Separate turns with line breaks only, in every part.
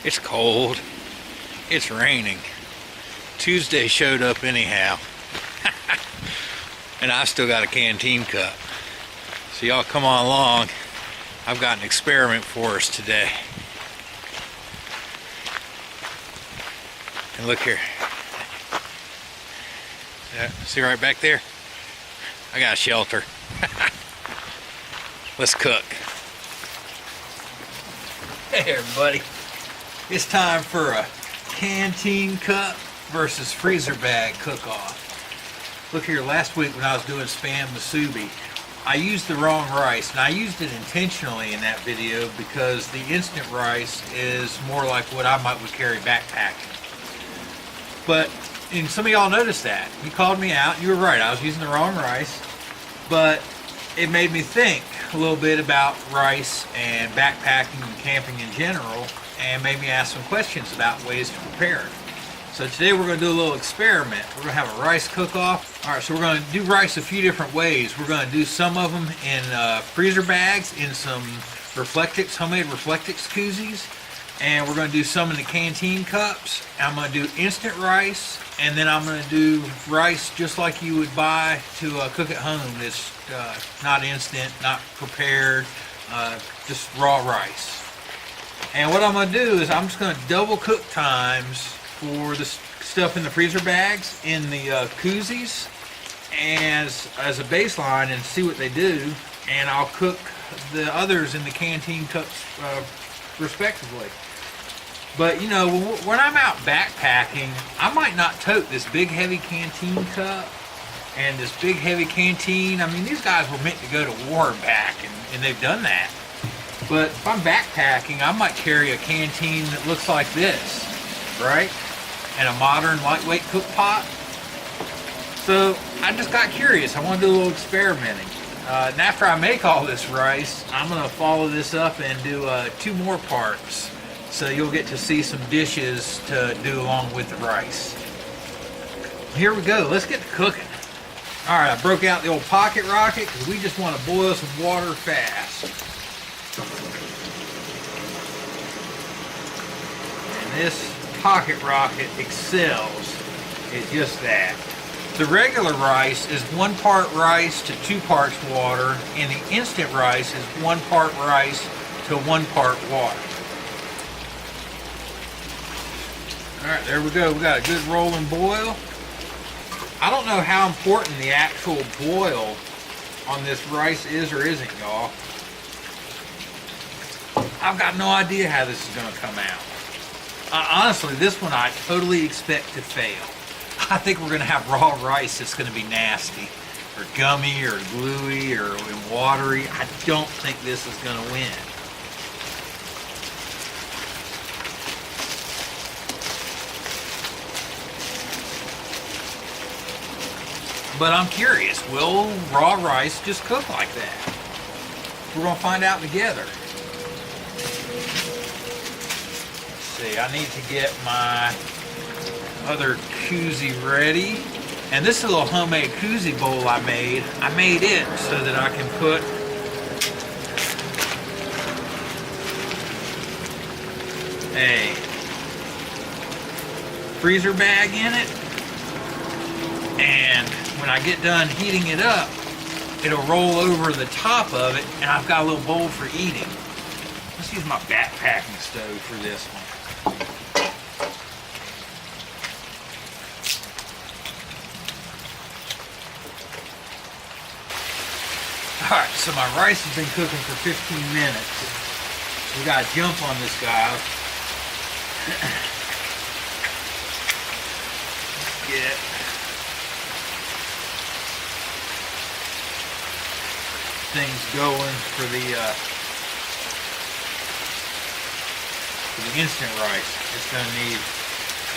It's cold. It's raining. Tuesday showed up anyhow. And I still got a Canteen cup. So y'all come on along. I've got an experiment for us today. And look here. See right back there? I got a shelter. Let's cook. Hey everybody. It's time for a Canteen cup versus freezer bag cook-off. Look here, last week when I was doing spam musubi, I used the wrong rice, and I used it intentionally in that video because the instant rice is more like what I would carry backpacking. And some of y'all noticed that. You called me out. You were right. I was using the wrong rice. But it made me think a little bit about rice and backpacking and camping in general, and made me ask some questions about ways to prepare it. So today we're going to do a little experiment. We're going to have a rice cook-off. All right, so we're going to do rice a few different ways. We're going to do some of them in freezer bags, in some Reflectix, homemade Reflectix koozies. And we're going to do some in the Canteen cups. I'm going to do instant rice, and then I'm going to do rice just like you would buy to cook at home. It's not instant, not prepared, just raw rice. And what I'm going to do is I'm just going to double cook times for the stuff in the freezer bags, in the koozies, as a baseline, and see what they do. And I'll cook the others in the Canteen cups respectively. But you know, when I'm out backpacking, I might not tote this big heavy Canteen cup and this big heavy canteen. I mean, these guys were meant to go to war and back, and they've done that. But if I'm backpacking, I might carry a canteen that looks like this, right? And a modern lightweight cook pot. So I just got curious. I want to do a little experimenting. And after I make all this rice, I'm going to follow this up and do 2 more parts. So you'll get to see some dishes to do along with the rice. Here we go. Let's get to cooking. All right, I broke out the old pocket rocket because we just want to boil some water fast. And this pocket rocket excels at just that. The regular rice is 1 part rice to 2 parts water, and the instant rice is 1 part rice to 1 part water. All right, there we go. We got a good rolling boil. I don't know how important the actual boil on this rice is or isn't, y'all. I've got no idea how this is going to come out. Honestly, this one I totally expect to fail. I think we're going to have raw rice that's going to be nasty, or gummy, or gluey, or watery. I don't think this is going to win. But I'm curious, will raw rice just cook like that? We're going to find out together. Let's see, I need to get my other koozie ready. And this is a little homemade koozie bowl I made. I made it so that I can put a freezer bag in it. And when I get done heating it up, it'll roll over the top of it, and I've got a little bowl for eating. Let's use my backpacking stove for this one. Alright, so my rice has been cooking for 15 minutes. We gotta jump on this guy. Get things going for the instant rice. It's going to need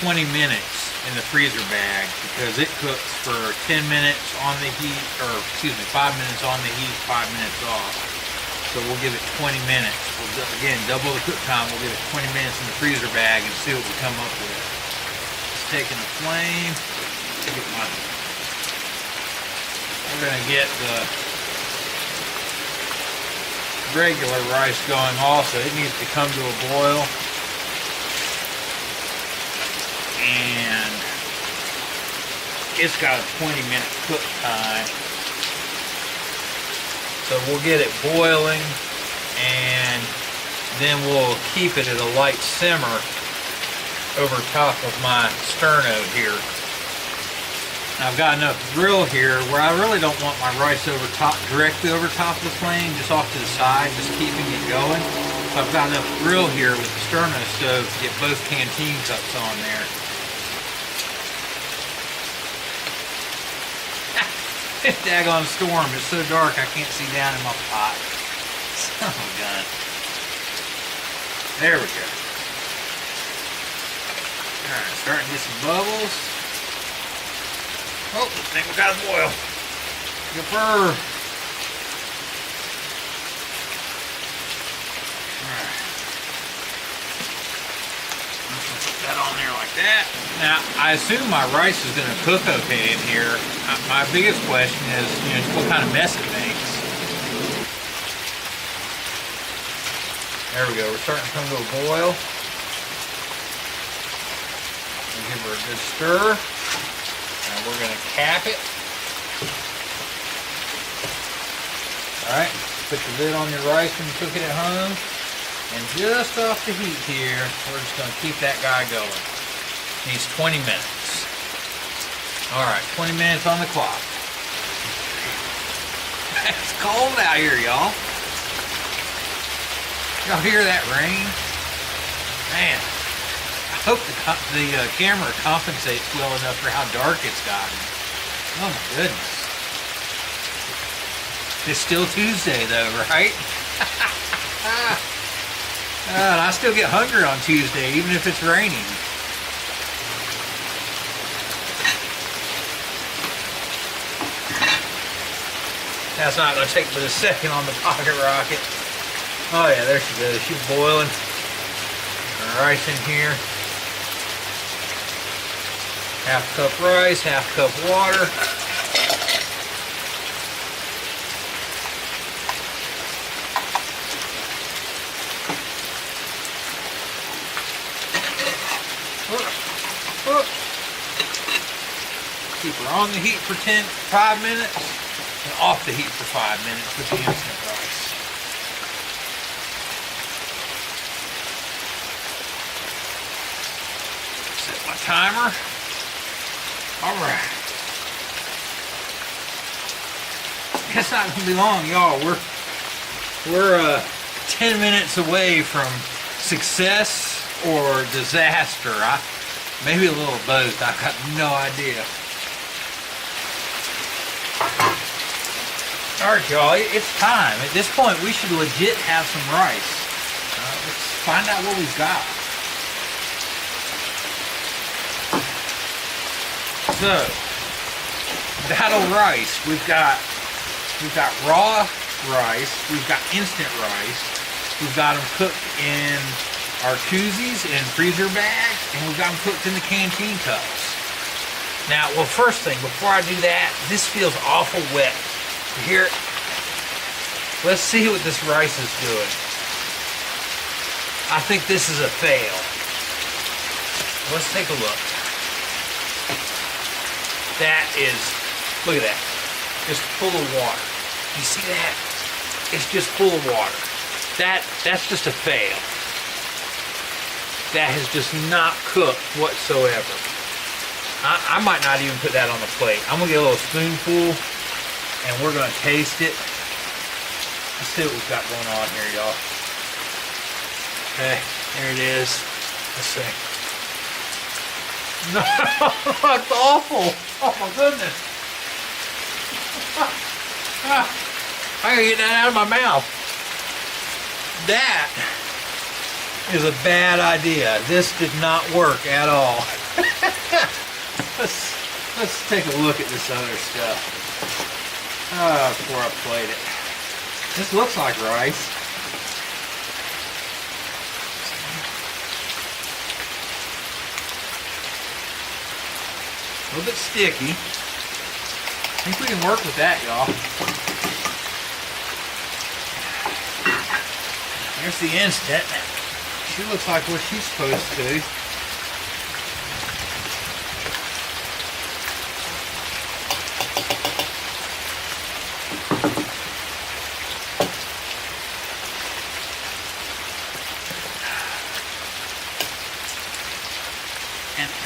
20 minutes in the freezer bag because it cooks for 10 minutes on the heat, or excuse me, 5 minutes on the heat, 5 minutes off. So we'll give it 20 minutes. We'll, again, double the cook time. We'll give it 20 minutes in the freezer bag and see what we come up with. Just taking the flame. We're going to get the regular rice going also. It needs to come to a boil. and it's got a 20-minute cook time. So we'll get it boiling, and then we'll keep it at a light simmer over top of my sterno here. I've got enough grill here where I really don't want my rice directly over top of the flame, just off to the side, just keeping it going. So I've got enough grill here with the sterno stove to get both canteen cups on there. Daggone storm, it's so dark I can't see down in my pot. Son of a gun. There we go. Alright, starting to get some bubbles. Oh, I think we got a boil. Good fur. Alright. Put that on there like that. Now, I assume my rice is going to cook okay in here. My biggest question is, what kind of mess it makes. There we go. We're starting to come to a boil. We'll give her a good stir. And we're going to cap it. Alright, put the lid on your rice when you cook it at home. And just off the heat here, we're just going to keep that guy going. Needs 20 minutes. Alright, 20 minutes on the clock. It's cold out here, y'all. Y'all hear that rain? Man, I hope the camera compensates well enough for how dark it's gotten. Oh my goodness. It's still Tuesday though, right? And I still get hungry on Tuesday, even if it's raining. That's not going to take but a second on the pocket rocket. Oh yeah, there she goes. She's boiling. Our rice in here. Half cup rice, half cup water. Keep her on the heat for 5 minutes and off the heat for 5 minutes with the instant rice. Set my timer. All right. It's not gonna be long, y'all. We're 10 minutes away from success or disaster. Maybe a little of both. I've got no idea. Alright, y'all, it's time. At this point, we should legit have some rice. Let's find out what we've got. So, battle rice. We've got raw rice. We've got instant rice. We've got them cooked in our koozies and freezer bags, and we've got them cooked in the canteen cups. Now, well, first thing, before I do that, this feels awful wet. Here, let's see what this rice is doing. I think this is a fail. Let's take a look. That is, look at that, just full of water. You see that? It's just full of water. That's just a fail. That has just not cooked whatsoever. I might not even put that on the plate. I'm gonna get a little spoonful and we're gonna taste it. Let's see what we've got going on here, y'all. Okay, there it is. Let's see. No, it's awful. Oh my goodness. I gotta get that out of my mouth. That is a bad idea. This did not work at all. Let's take a look at this other stuff. Before I plate it. This looks like rice. A little bit sticky. I think we can work with that, y'all. Here's the instant. She looks like what she's supposed to.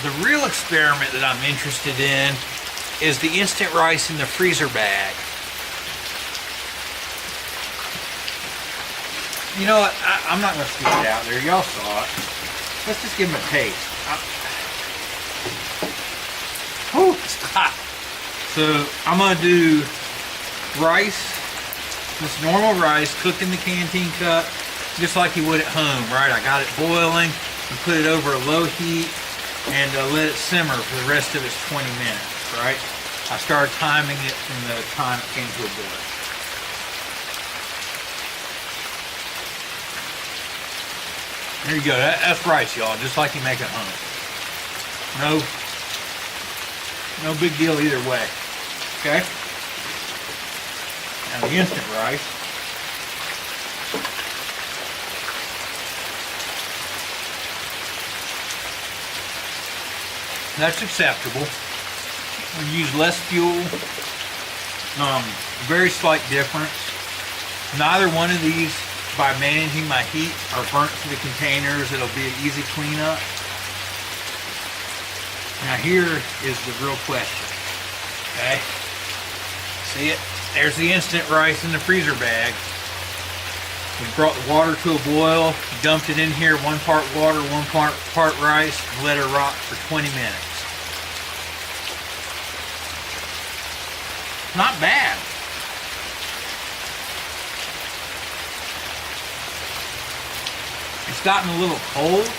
the real experiment that I'm interested in is the instant rice in the freezer bag. You know what? I'm not going to scoop it out there. Y'all saw it. Let's just give them a taste. Whew, it's hot. So I'm going to do rice, just normal rice, cooked in the Canteen cup, just like you would at home, right? I got it boiling and put it over a low heat and let it simmer for the rest of its 20 minutes, right? I started timing it from the time it came to a boil. There you go. That's rice, y'all, just like you make at home. No big deal either way. Okay? Now the instant rice. That's acceptable. We use less fuel. Very slight difference. Neither one of these, by managing my heat, are burnt to the containers. It'll be an easy cleanup. Now here is the real question. Okay? See it? There's the instant rice in the freezer bag. We brought the water to a boil, dumped it in here, 1 part water, 1 part rice, and let it rock for 20 minutes. Not bad. It's gotten a little cold.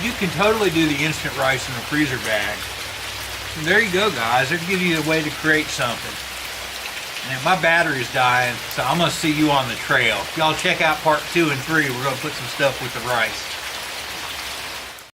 You can totally do the instant rice in a freezer bag. And there you go, guys. They're giving you a way to create something. And my battery's dying, so I'm going to see you on the trail. Y'all check out part 2 and 3. We're going to put some stuff with the rice.